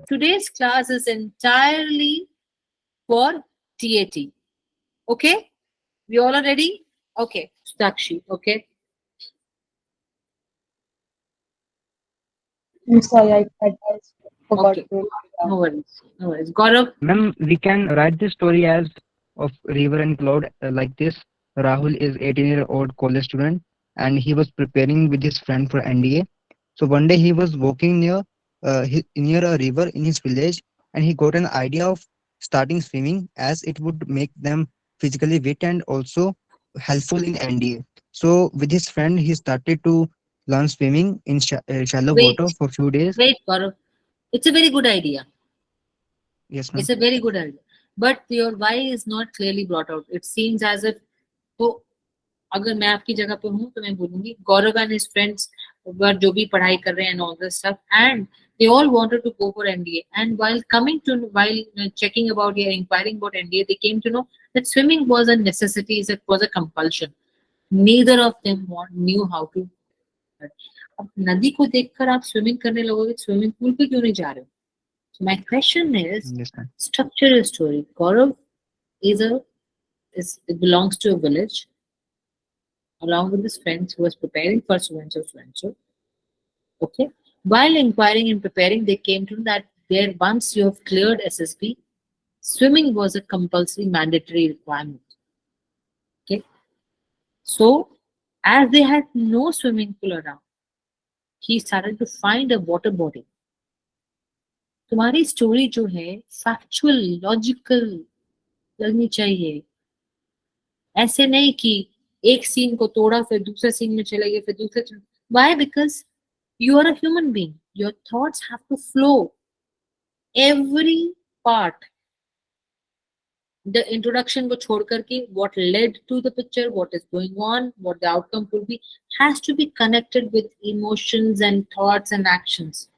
today's class is entirely for TAT. Okay? We all are ready? Okay. Sakshi, okay? I'm sorry, I forgot Okay. to. No worries. No worries. Gaurav? Ma'am, we can write this story as of river and cloud like this. Rahul is 18-year-old college student and he was preparing with his friend for NDA. So one day he was walking near a river in his village and he got an idea of starting swimming as it would make them physically fit and also helpful in NDA. So with his friend he started to learn swimming in shallow Wait. water for few days. Wait, Gaurav. It's a very good idea. Yes, It's ma'am. a very good idea. But your why is not clearly brought out. It seems as if तो अगर मैं आपकी जगह पे हूँ तो मैं बोलूंगी गौरव एंड हिज फ्रेंड्स वर जो भी पढ़ाई कर रहे हैं and all this stuff and they all wanted to go for NDA, and while checking about their inquiring about NDA, they came to know that swimming was a necessity, it was a compulsion. Neither of them knew how to. अब नदी को देखकर आप swimming करने लगोगे, swimming pool पे क्यों नहीं जा रहे हो? So my question is, Yes, ma'am. structure a story. Gaurav is it belongs to a village along with his friends who was preparing for so and so, so and so. Okay. While inquiring and preparing, they came to know that there once you have cleared SSB, swimming was a compulsory mandatory requirement. Okay. So as they had no swimming pool around, he started to find a water body. तुम्हारी story जो है factual logical लगनी चाहिए, ऐसे नहीं कि एक scene को तोड़ा फिर दूसरे सीन में चले गए फिर दूसरे. Why? Because you are a human being. Your thoughts have to flow. Every part, the introduction को छोड़ करके what led to the picture, what is going on, what the outcome could be, has to be connected with emotions and thoughts and actions.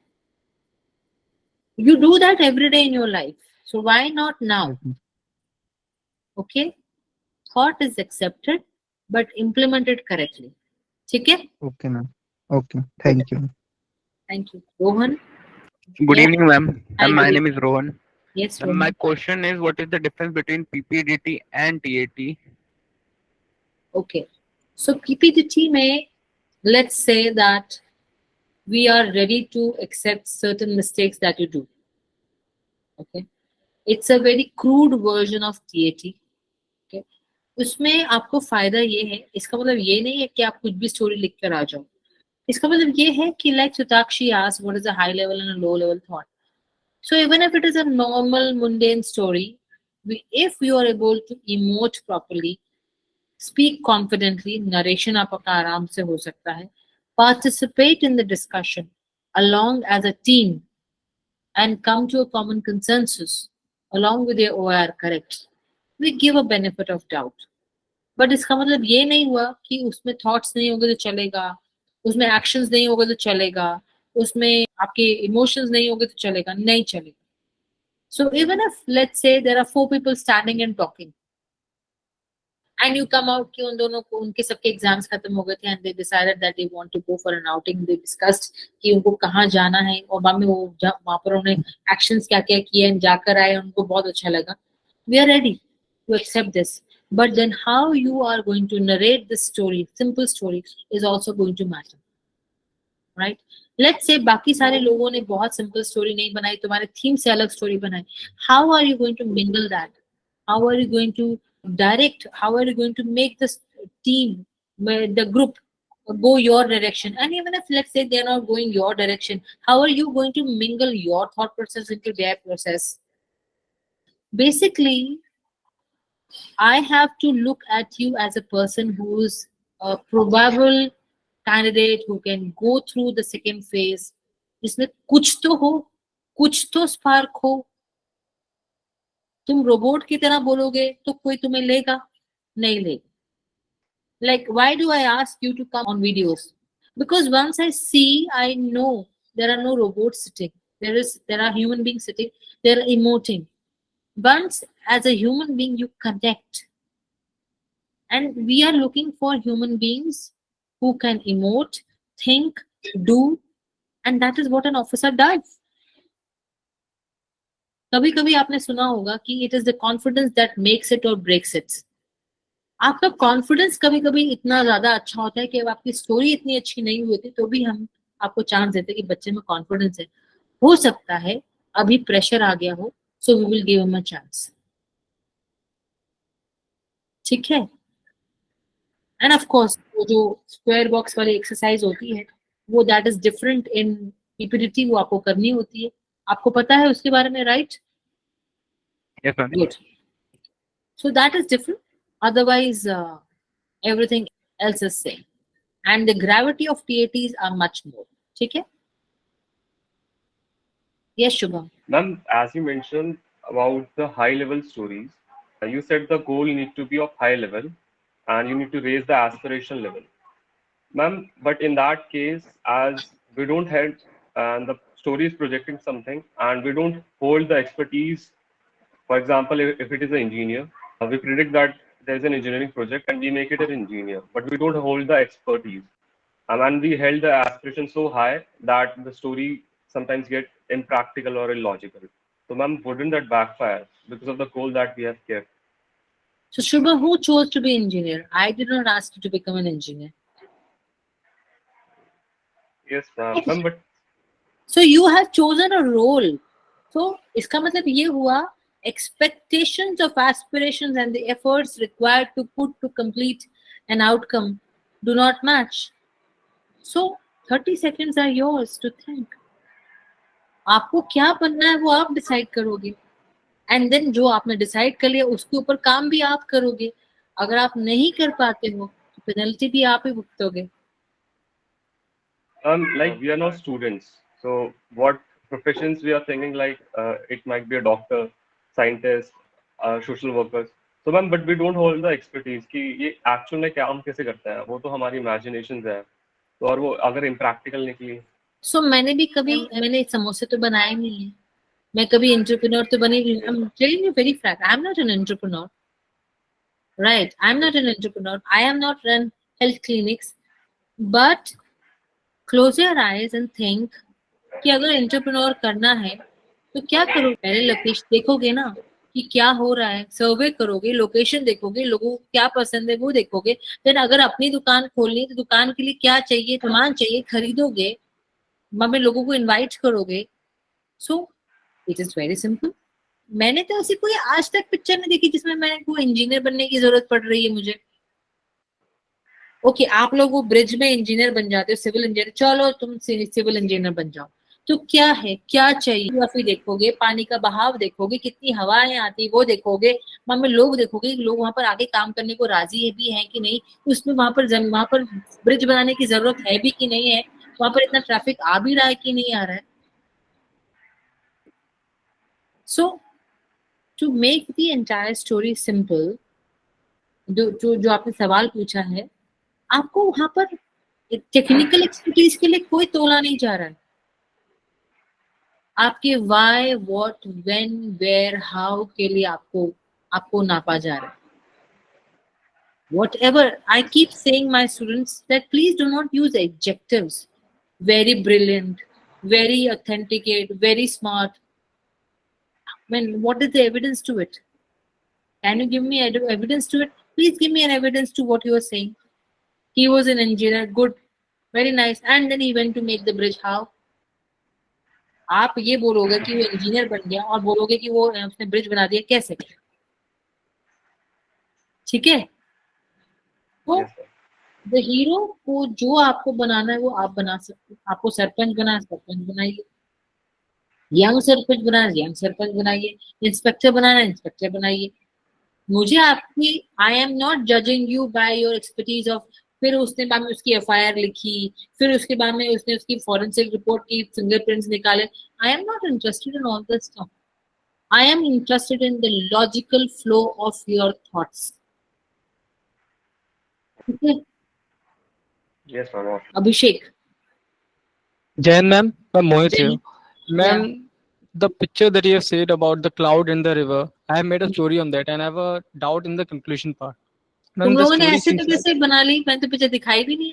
You do that every day in your life. So why not now? Yes, ma'am. Okay? Thought is accepted, but implemented correctly. ठीक है? Okay, ma'am. Okay, Good. thank you. Thank you. Rohan? Good Yeah. evening, ma'am. Hi, My good name evening. is Rohan. Yes, My Rohan. question is, what is the difference between PPDT and TAT? Okay. So PPDT may, let's say that we are ready to accept certain mistakes that you do. Okay. It's a very crude version of TAT. Okay. उसमें आपको फायदा ये है, इसका मतलब ये नहीं है कि आप कुछ भी स्टोरी लिख कर आ जाओ. इसका मतलब ये है कि like Sutakshi asked, what is a high level and a low level thought? So even if it is a normal mundane story, if you are able to emote properly, speak confidently, narration आपका आराम से हो सकता है, participate in the discussion along as a team and come to a common consensus along with your OR correct, we give a benefit of doubt. But इसका मतलब ये नहीं हुआ कि उसमें थॉट्स नहीं होंगे तो चलेगा, उसमें एक्शंस नहीं होंगे तो चलेगा, उसमें आपके इमोशंस नहीं होंगे तो चलेगा, नहीं चलेगा. So even if let's say there are 4 people standing and talking and you come out कि उन दोनों को उनके सबके एग्जाम्स खत्म हो गए थे and they decided that they want to go for an outing, they discussed कि उनको कहाँ जाना है और बाद में वो वहां पर उन्होंने एक्शंस क्या क्या किए जाकर आए, उनको बहुत अच्छा लगा. We are ready to accept this. But then how you are going to narrate this story, simple story, is also going to matter. Right? Let's say बाकी सारे लोगों ने बहुत simple story नहीं बनाई, तुम्हारे theme से अलग story बनाई. How are you going to mingle that? How are you going to direct? How are you going to make this team, the group, go your direction? And even if let's say they're not going your direction, how are you going to mingle your thought process into their process? Basically, I have to look at you as a person who's a probable candidate who can go through the second phase. जिसमें कुछ तो हो, कुछ तो spark हो. तुम robot की तरह बोलोगे तो कोई तुम्हें लेगा नहीं लेगा. Like, why do I ask you to come on videos? Because once I see, I know there are no robots sitting. There are human beings sitting. They're emoting. Once, as a human being, you connect. And we are looking for human beings who can emote, think, do, and that is what an officer does. कभी कभी आपने सुना होगा कि it is the confidence that makes it और breaks it. आपका confidence कभी कभी इतना ज्यादा अच्छा होता है कि अब आपकी स्टोरी इतनी अच्छी नहीं हुई होती तो भी हम आपको चांस देते हैं कि बच्चे में कॉन्फिडेंस है, हो सकता है अभी प्रेशर आ गया हो, so we will give him a chance. ठीक है। एंड ऑफ कोर्स वो जो स्क्वायर बॉक्स वाली एक्सरसाइज होती है वो that is different in PPDT, वो आपको करनी होती है, आपको पता है उसके बारे में, right? Yes, ma'am. Good. So that is different, otherwise everything else is same and the gravity of TATs are much more. ठीक है? Yes, Shubham. Ma'am, as you mentioned about the high level stories, you said the goal need to be of high level and you need to raise the aspiration level. Ma'am, but in that case, as we don't have and the story is projecting something and we don't hold the expertise, for example, if it is an engineer, we predict that there's an engineering project and we make it an engineer, but we don't hold the expertise. And we held the aspiration so high that the story sometimes get impractical or illogical. So, ma'am, wouldn't that backfire because of the goal that we have kept? So, Shubham, who chose to be engineer? I did not ask you to become an engineer. Yes, ma'am, but So, you have chosen a role. So, इसका मतलब ये हुआ expectations of aspirations and the efforts required to put to complete an outcome do not match. So, 30 seconds are yours to think. आपको क्या बनना है वो आप डिसाइड करोगे एंड देन जो आपने डिसाइड कर लिया उसके ऊपर काम भी आप करोगे। अगर आप नहीं कर पाते हो तो पेनल्टी भी आप ही भुगतोगे। like we are not students. So, what professions we are thinking like it might be a doctor, scientist, social workers. So, ma'am, but we don't hold the expertise कि ये actual में काम कैसे करता है, वो तो हमारी imaginations है, तो और वो अगर impractical निकली। सो मैंने भी कभी मैंने समोसे तो बनाए नहीं है, मैं कभी एंटरप्रेन्योर तो बनी नहीं। I am telling you very Frank, I am not an entrepreneur, right? I am not an entrepreneur, I am not run health clinics, but close your eyes and think कि अगर एंटरप्रेन्योर करना है तो क्या करो, पहले लोकेशन देखोगे ना कि क्या हो रहा है, सर्वे करोगे, लोकेशन देखोगे, लोगों को क्या पसंद है वो देखोगे, देन अगर अपनी दुकान खोलनी है तो दुकान के लिए क्या चाहिए, सामान चाहिए, खरीदोगे, में लोगों को इनवाइट करोगे। So it is very simple. मैंने तो ऐसी कोई आज तक पिक्चर नहीं देखी जिसमें मैंने कोई इंजीनियर बनने की जरूरत पड़ रही है मुझे। ओके, आप लोग वो ब्रिज में इंजीनियर बन जाते हो, सिविल इंजीनियर, चलो तुम सिविल इंजीनियर बन जाओ, तो क्या है, क्या चाहिए, जियोग्राफी देखोगे, पानी का बहाव देखोगे, कितनी हवाएं आती वो देखोगे, वहां पे लोग देखोगे, लोग वहां पर आके काम करने को राजी है भी है कि नहीं, उसमें वहां पर ब्रिज बनाने की जरूरत है भी कि नहीं है, वहां पर इतना ट्रैफिक आ भी रहा है कि नहीं आ रहा है। So to make the entire story simple, जो आपने सवाल पूछा है, आपको वहां पर टेक्निकल एक्सपर्टीज के लिए कोई तोला नहीं जा रहा है, आपके why, what, when, where, how के लिए आपको नापा जा रहा है। Whatever, I keep saying my students that please do not use adjectives, very brilliant, very authenticate, very smart. When what is the evidence to it? Can you give me evidence to it? Please give me an evidence to what you are saying. He was an engineer, good, very nice, and then he went to make the bridge. How? आप ये बोलोगे कि वो engineer बन गया और बोलोगे कि वो उसने ब्रिज बना दिया, कैसे? ठीक है, तो द हीरो को जो आपको बनाना है वो आप बना सकते हो। आपको सरपंच बनाइए, यंग सरपंच बनाना यंग सरपंच बनाइए, इंस्पेक्टर बनाना इंस्पेक्टर बनाइए। मुझे आपकी, I am not judging you by your expertise of, फिर उसने बाद में उसकी एफआईआर लिखी, फिर उसके बाद में उसने उसकी फॉरेंसिक रिपोर्ट की, फिंगरप्रिंट्स निकाले। I am not interested in all this stuff. I am interested in the logical flow of your thoughts. ठीक है? Yes, ma'am. Abhishek. Jayan ma'am, I'm Mohit Jayan. here. Ma'am, the picture that you have said about the cloud in the river, I have made a story on that and I have a doubt in the conclusion part. तुम Ma'am, the लोगों ने story ऐसे seems तरीके like, से बना ली, मैंने तो पीछे दिखाई भी नहीं।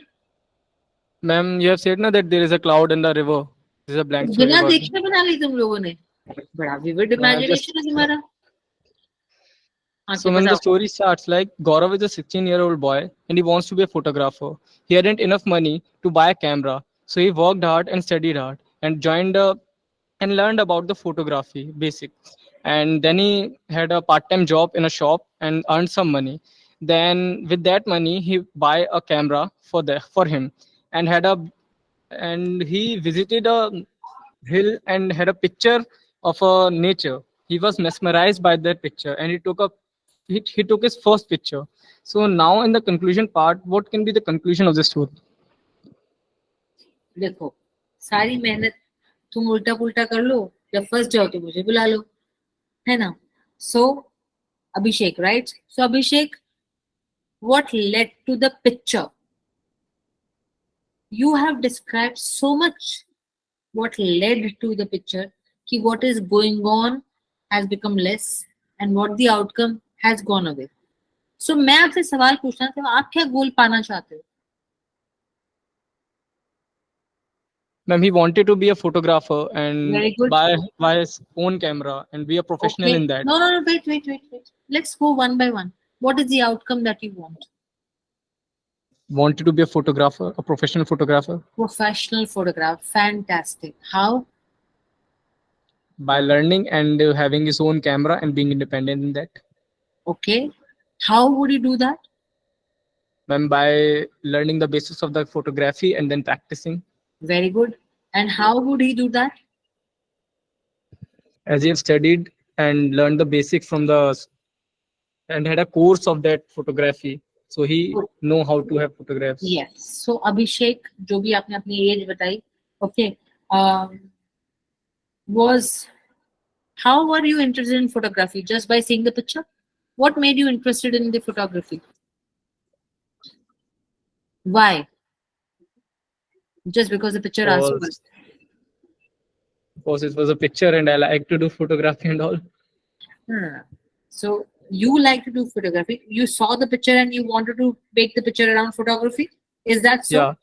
ma'am, you have said na that there is a cloud in the river. This is a blank story बिना about it. देखे बना ली तुम लोगों ने। बड़ा vivid Just imagination है तुम्हारा. so, आगे when the बताओ. story starts, like Gaurav is a 16-year-old boy and he wants to be a photographer. He hadn't enough money to buy a camera, so he worked hard and studied hard and joined and learned about the photography basics. And then he had a part-time job in a shop and earned some money. Then with that money, he buy a camera for him, and he visited a hill and had a picture of a nature. He was mesmerized by that picture, and he took his first picture. So now in the conclusion part, what can be the conclusion of the story? देखो, सारी मेहनत तुम उल्टा पुल्टा कर लो, जब फंस जाओ तो मुझे बुला लो, है ना? So Abhishek, right? So Abhishek, what led to the picture? You have described so much what led to the picture, कि what is going on has become less and what the outcome has gone away. So मैं आपसे सवाल पूछना चाहता हूँ, आप क्या गोल पाना चाहते हो? Ma'am, he wanted to be a photographer and Very good. buy his own camera and be a professional Okay. in that. No, wait. Let's go one by one. What is the outcome that you want? Wanted to be a photographer, a professional photographer. Professional photograph. Fantastic. How? By learning and having his own camera and being independent in that. Okay. How would you do that? Ma'am, by learning the basics of the photography and then practicing. Very good. And how would he do that? As he have studied and learned the basics from and had a course of that photography, so he know how to have photographs. Yes. So Abhishek, जो भी आपने अपनी as बताई, okay, was how were you interested in photography? Just by seeing the picture? What made you interested in the photography? Why? Just because the picture asked you? Because it was a picture and I like to do photography and all. So you like to do photography. You saw the picture and you wanted to make the picture around photography. Is that so? Yeah.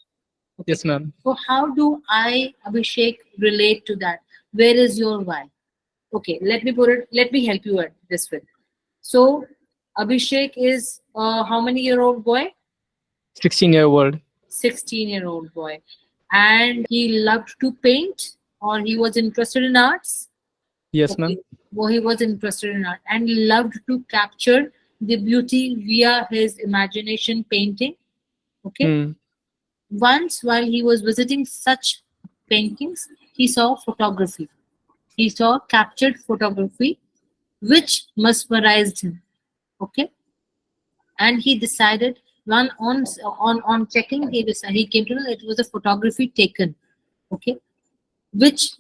Okay. Yes, ma'am. So how do I, Abhishek, relate to that? Where is your why? Okay, let me help you at this way. So Abhishek is how many year old boy? 16-year-old. 16-year-old boy. And he loved to paint or he was interested in arts? Yes, ma'am. Well, he was interested in art and loved to capture the beauty via his imagination painting. Okay. Once while he was visiting such paintings, he saw photography. He saw captured photography which mesmerized him. Okay. And he decided on checking, he came to know it was a photography taken. Okay. Which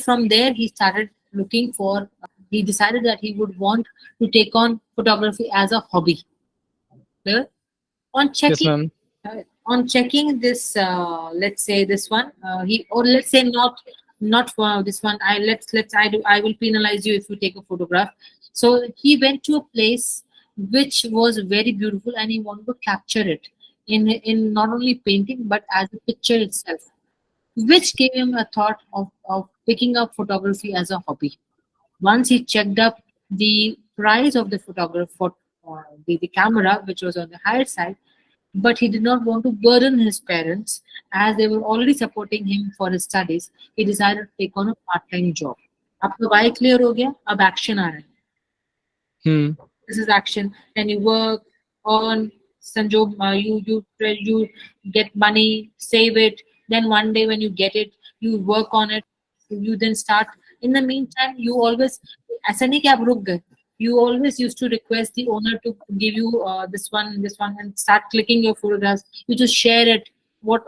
from there he started looking for, he decided that he would want to take on photography as a hobby. Clear? On checking, Yes, ma'am. On checking this, let's say this one, let's say not for this one. I will penalize you if you take a photograph. So he went to a place which was very beautiful and he wanted to capture it in not only painting but as a picture itself, which gave him a thought of picking up photography as a hobby. Once he checked up the price of the the camera, which was on the higher side, but he did not want to burden his parents as they were already supporting him for his studies. He decided to take on a part-time job. आपका why clear हो गया? अब action आ रहा है. This is action. Then you work on Sanjog, you get money, save it. Then one day when you get it, you work on it. You then start. In the meantime, you always ऐसा नहीं कि आप रुक गए. You always used to request the owner to give you this one, and start clicking your photographs. You just share it. What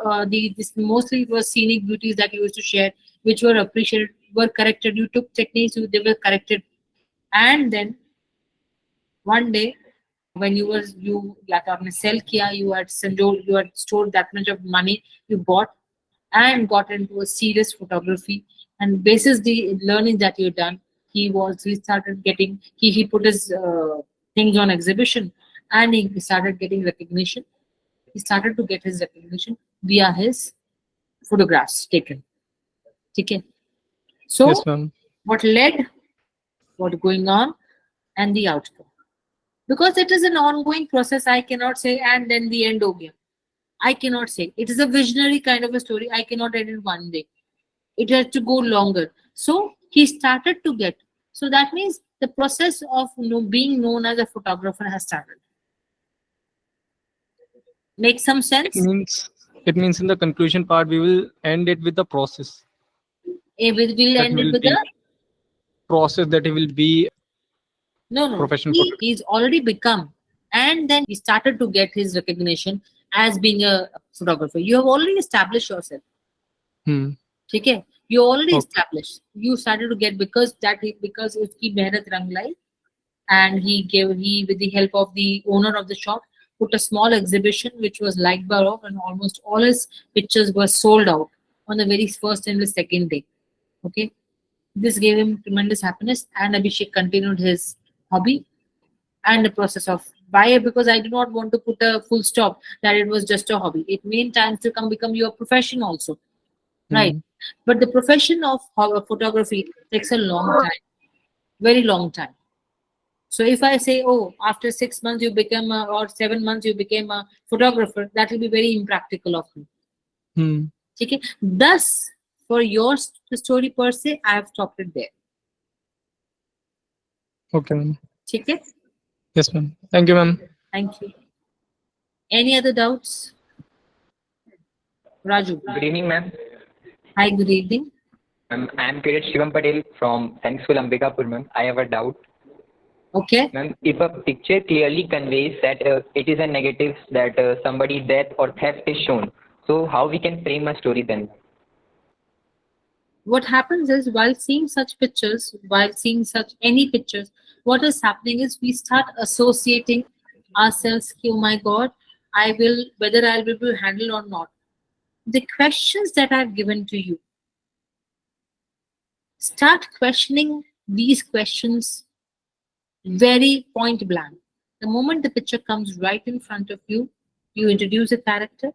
mostly it was scenic beauties that you used to share, which were appreciated, were corrected. You took techniques, they were corrected, and then one day when you sell kiya, you had stored that much of money you bought and got into a serious photography, and basis the learning that you done, he started getting, he put his things on exhibition and he started getting recognition. He started to get his recognition via his photographs taken. Okay. So yes, ma'am. what led, what going on, and the outcome. Because it is an ongoing process, I cannot say, and then the end over. I cannot say. It is a visionary kind of a story. I cannot end it one day. It has to go longer. So he started to get. So that means the process of being known as a photographer has started. Make some It sense? means in the conclusion part we will end it with the process. We'll That end it will with be the process that he will be no. professional He's already become, and then he started to get his recognition as being a photographer. You have already established yourself. photographer. Okay, you already Okay. established. You started to get because uski mehnat rang lai, and he with the help of the owner of the shop put a small exhibition which was liked by all, and almost all his pictures were sold out on the very first and the second day. Okay, this gave him tremendous happiness, and Abhishek continued his hobby and the process of why, because I do not want to put a full stop that it was just a hobby. It may in times to come become your profession also, right? But the profession of photography takes a long time, very long time. So if I say, oh, after 6 months you become or 7 months you became a photographer, that will be very impractical of me. Okay. Thus, for your story per se, I have stopped it there. Okay, ma'am. Okay. Yes, ma'am. Thank you, ma'am. Thank you. Any other doubts? Raju. Good evening, ma'am. Hi, good evening. I am Cadet Shivam Patel from Science School Ambikapur, ma'am. I have a doubt. Okay. Ma'am, if a picture clearly conveys that it is a negative, that somebody's death or theft is shown, so how we can frame a story then? What happens is while seeing such pictures, while seeing such any pictures, what is happening is we start associating ourselves. Oh my God, I will whether I'll be able to handle or not. The questions that I've given to you, start questioning these questions very point blank. The moment the picture comes right in front of you, you introduce a character.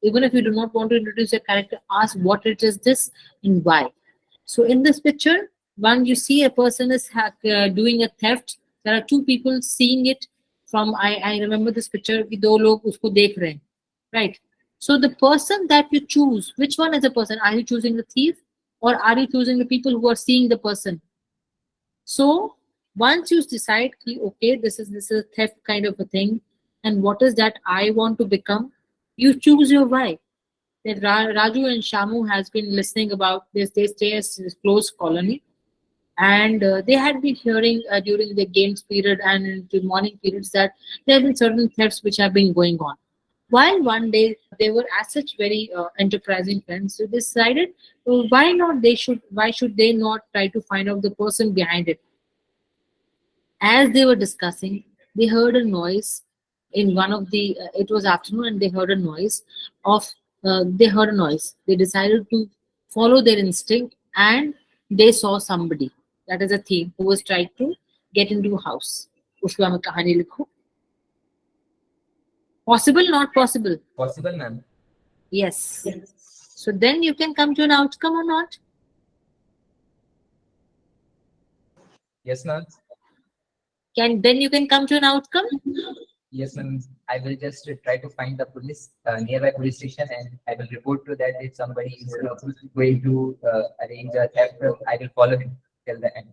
Even if you do not want to introduce a character, ask what it is this and why. So in this picture, when you see a person is doing a theft, there are two people seeing it from, I remember this picture, कि दो लोग उसको देख रहे हैं, right? So the person that you choose, which one is the person? Are you choosing the thief or are you choosing the people who are seeing the person? So once you decide, okay, this is a theft kind of a thing, and what is that I want to become, you choose your why. That Raju and Shamu has been listening about this. They stay as this close colony, and they had been hearing during the games period and in the morning periods that there have been certain thefts which have been going on. While one day they were as such very enterprising friends, so they decided, well, why should they not try to find out the person behind it? As they were discussing, they heard a noise in one of the. It was afternoon, and they heard a noise of. They decided to follow their instinct, and they saw somebody. That is a thief who was trying to get into a house. उसके बाद मैं कहानी लिखूं. Possible, not possible? Possible, ma'am. Yes. So then you can come to an outcome or not? Yes, ma'am. Then you can come to an outcome? Yes, ma'am. I will just try to find the police nearby police station, and I will report to that if somebody is going to arrange a theft. I will follow him till the end.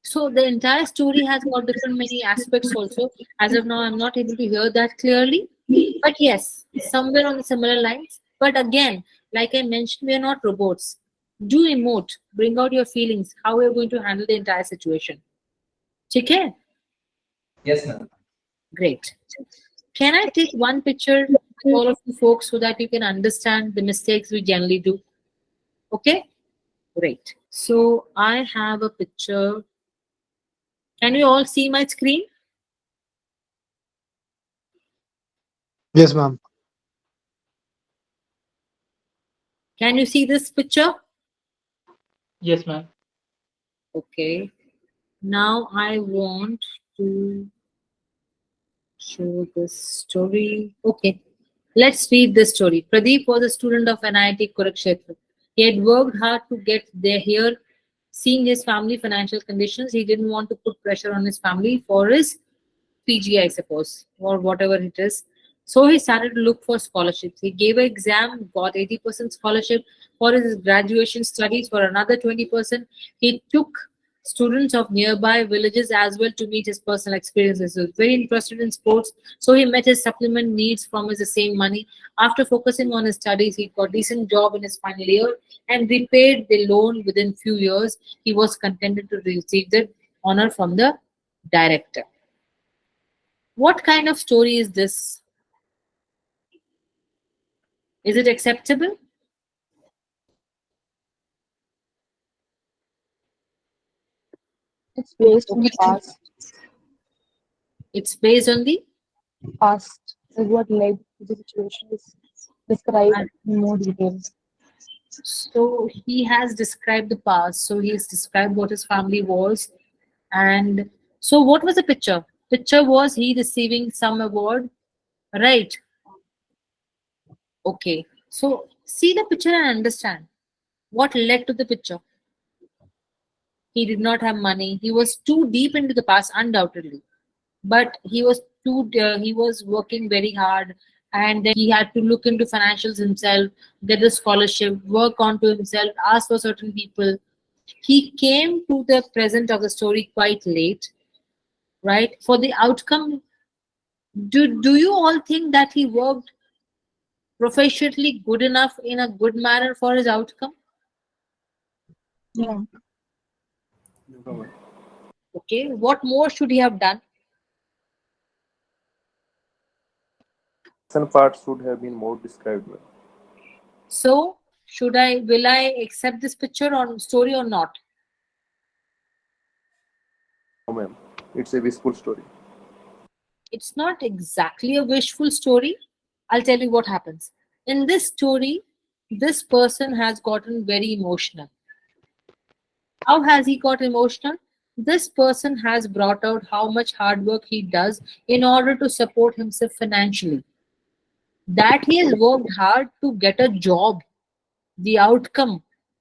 So the entire story has got different many aspects also. As of now, I'm not able to hear that clearly. But yes, somewhere on the similar lines. But again, like I mentioned, we are not robots. Do emote, bring out your feelings, how we are going to handle the entire situation. Okay? Yes, ma'am. Great. Can I take one picture, all of you folks, so that you can understand the mistakes we generally do? Okay? Great. So I have a picture. Can you all see my screen? Yes, ma'am. Can you see this picture? Yes, ma'am. Okay. Now I want to show this story. Okay. Let's read this story. Pradeep was a student of NIT Kurukshetra. He had worked hard to get there here Seeing his family financial conditions, he didn't want to put pressure on his family for his PG, I suppose, or whatever it is. So he started to look for scholarships. He gave an exam, got 80% scholarship for his graduation studies for another 20%. He took students of nearby villages as well to meet his personal experiences. He was very interested in sports, so he met his supplement needs from his same money. After focusing on his studies, he got decent job in his final year and repaid the loan within few years. He was contented to receive the honor from the director. What kind of story is this? Is it acceptable? It's based on the Okay. past. It's based on the Past is what led to the situation is described and in more detail. so he has described the past. So he has described what his family was. And so what was the picture? Picture was he receiving some award, right? Okay. So see the picture and understand what led to the picture. He did not have money. He was too deep into the past, undoubtedly. But he was working very hard, and then he had to look into financials himself, get a scholarship, work onto himself, ask for certain people. He came to the present of the story quite late, right? For the outcome, do you all think that he worked professionally good enough in a good manner for his outcome? Yeah. Okay, what more should he have done? Some parts should have been more described well. So will I accept this picture or story or not? No, ma'am. It's a wistful story. It's not exactly a wishful story. I'll tell you what happens. In this story, this person has gotten very emotional. How has he got emotional? This person has brought out how much hard work he does in order to support himself financially. That he has worked hard to get a job. The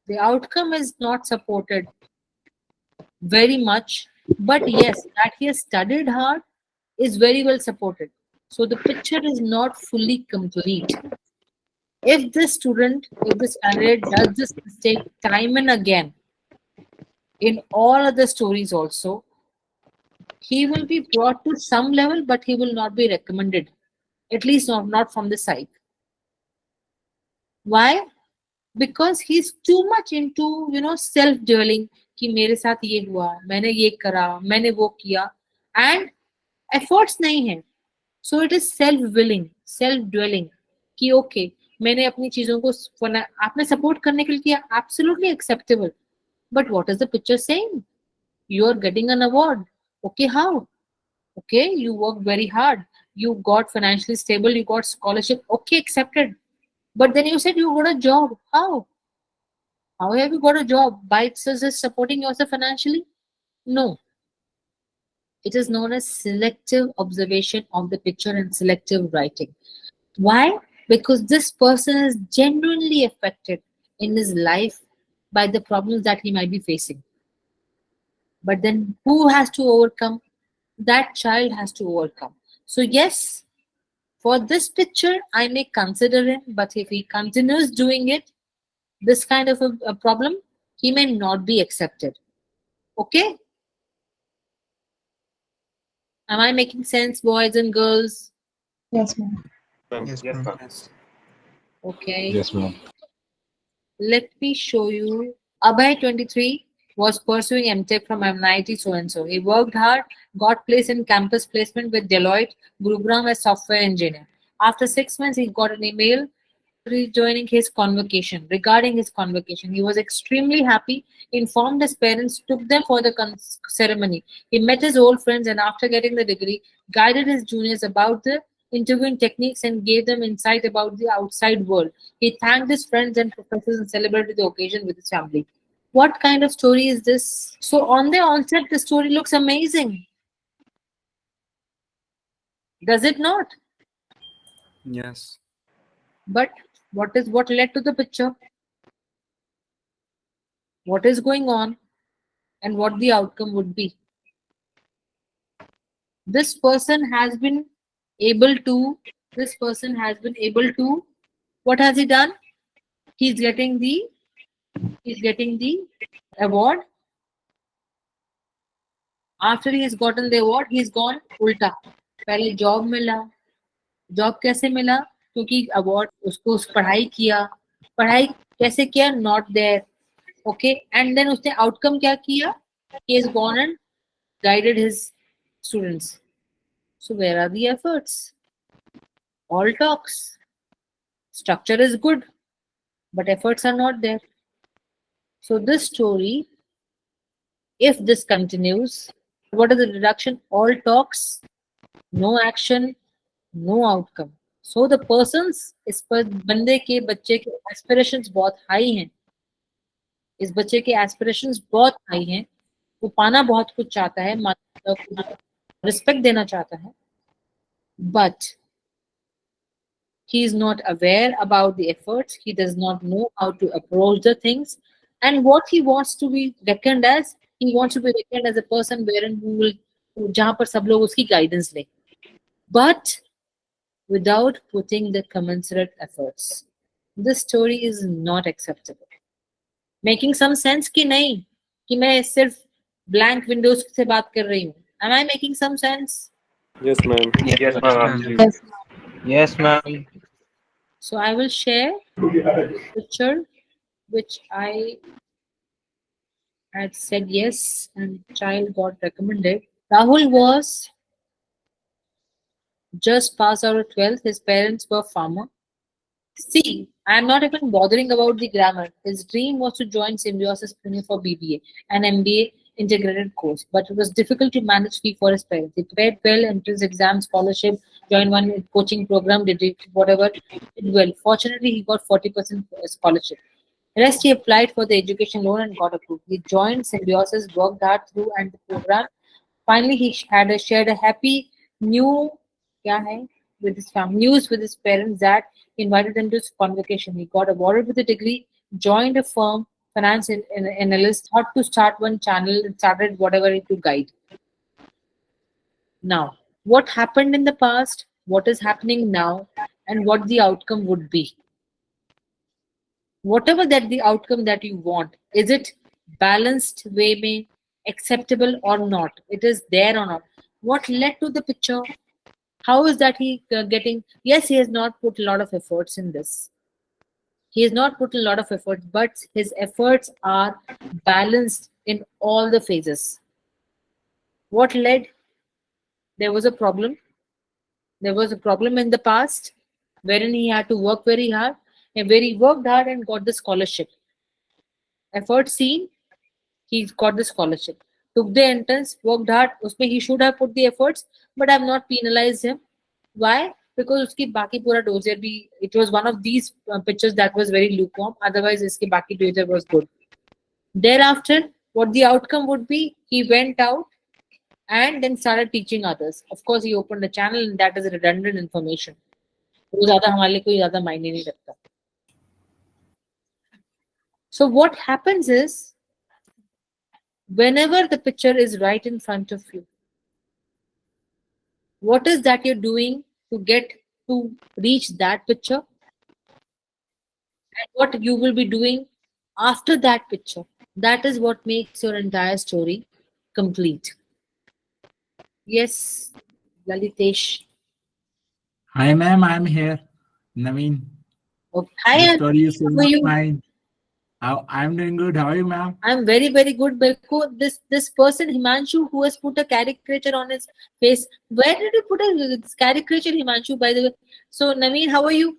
the outcome is not supported very much, but yes, that he has studied hard is very well supported. So the picture is not fully complete. If this candidate does this mistake time and again in all other stories also, he will be brought to some level, but he will not be recommended, at least not from the side. Why? Because he's too much into self dwelling कि मेरे साथ ये हुआ, मैंने ये करा, मैंने वो किया, and efforts नहीं है. So it is self-willing, self-dwelling कि okay, मैंने अपनी चीजों को आपने support करने के लिए किया, absolutely acceptable. But what is the picture saying? You are getting an award. Okay, how? Okay, you worked very hard. You got financially stable. You got scholarship. Okay, accepted. But then you said you got a job. How? How have you got a job? By itself just supporting yourself financially? No. It is known as selective observation of the picture and selective writing. Why? Because this person is genuinely affected in his life by the problems that he might be facing. But then who has to overcome? That child has to overcome. So, yes, for this picture, I may consider him, but if he continues doing it, this kind of a problem, he may not be accepted. Okay? Am I making sense, boys and girls? Yes, ma'am. Yes, Yes, ma'am. ma'am. Okay. Yes, ma'am. Let me show you. Abhay 23 was pursuing MTech from MIT so and so. He worked hard, got placed in campus placement with Deloitte, Gurugram as software engineer. After 6 months, he got an email rejoining his convocation. Regarding his convocation, he was extremely happy, informed his parents, took them for the ceremony. He met his old friends and after getting the degree, guided his juniors about the interviewing techniques and gave them insight about the outside world. He thanked his friends and professors and celebrated the occasion with his family. What kind of story is this? So on the onset, the story looks amazing. Does it not? Yes. But what led to the picture? What is going on? and what the outcome would be. This person has been able to, what has he done? He's getting the award. After he has gotten the award, he's gone उल्टा. पहले job मिला. Job कैसे मिला? क्योंकि award उसको पढ़ाई किया. पढ़ाई कैसे किया? Not there. Okay, and then उसने outcome क्या किया? He has gone and guided his students. So where are the efforts? All talks. Structure is good, but efforts are not there. So this story, if this continues, what is the deduction? All talks, no action, no outcome. So the persons, इस पर बंदे के बच्चे के aspirations बहुत high हैं. इस बच्चे के aspirations बहुत high हैं. वो पाना बहुत कुछ चाहता है, रिस्पेक्ट देना चाहता है, but he is not aware about the efforts. He does not know how to approach the things, and what he wants to be reckoned as, he wants to be reckoned as a person wherein who will, जहाँ पर सब लोग उसकी guidance ले, but without putting the commensurate efforts. This story is not acceptable. Making some sense कि नहीं कि मैं सिर्फ blank windows से बात कर रही हूँ. Am I making some sense? Yes, ma'am. Yes, ma'am. Absolutely. Yes. Yes, ma'am. So I will share the picture which I had said yes and child got recommended. Rahul was just passed out of 12th. His parents were farmer. See, I am not even bothering about the grammar. His dream was to join Symbiosis Pune for BBA, an MBA integrated course, but it was difficult to manage fee for his parents. He prepared well, entrance exam, scholarship, joined one coaching program, did it, whatever, did well. Fortunately, he got 40% scholarship. Rest, he applied for the education loan and got approved. He joined Symbiosis, worked hard through and the program. Finally, he had shared a happy new with his family, news with his parents that he invited them to his convocation. He got awarded with a degree, joined a firm, finance analyst, thought to start one channel, and started whatever to guide. Now, what happened in the past, what is happening now, and what the outcome would be. Whatever that the outcome that you want, is it balanced way में acceptable or not? It is there or not? What led to the picture? How is that he getting? Yes, he has not put a lot of efforts in this. He has not put a lot of efforts, but his efforts are balanced in all the phases. What led? There was a problem. There was a problem in the past wherein he had to work very hard, and where he worked hard and got the scholarship. Effort seen, he got the scholarship. Took the entrance, worked hard. Usme he should have put the efforts, but I have not penalized him. Why? Because uski baki pura dozier bhi, it was one of these pictures that was very lukewarm. Otherwise, iski baki dozier was good. Thereafter, what the outcome would be, he went out and then started teaching others. Of course, he opened a channel, and that is redundant information. वो ज़्यादा हमारे लिए कोई ज़्यादा मायने नहीं रखता. So what happens is, whenever the picture is right in front of you, what is that you're doing to reach that picture, and what you will be doing after that picture? That is what makes your entire story complete. Yes, Lalitesh. Hi, ma'am. I'm here. Naveen. Okay. The Hi, story is so how are you? fine. I'm doing good. How are you, ma'am? I'm very, very good. Belko, this person, Himanshu, who has put a caricature on his face. Where did you put a caricature, Himanshu, by the way? So, Naveen, how are you?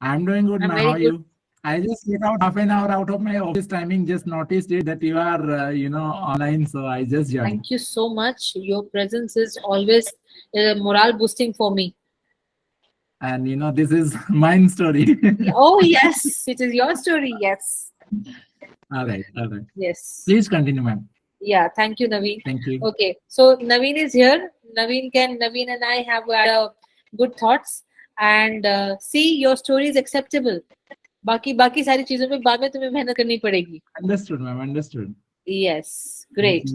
I'm doing good, I'm ma'am. very How are good. you? I just get out half an hour out of my office timing. Just noticed it that you are, online. So I just joined. Thank you so much. Your presence is always morale boosting for me. And this is mine story. Oh, yes. It is your story. Yes. All right. Yes. Please continue, ma'am. Yeah. Thank you, Naveen. Thank you. Okay. So, Naveen is here. Naveen and I have had good thoughts. And see, your story is acceptable. बाकी सारी चीजों में बाद में तुम्हें मेहनत करनी पड़ेगी. Understood, ma'am. Understood. Yes, great.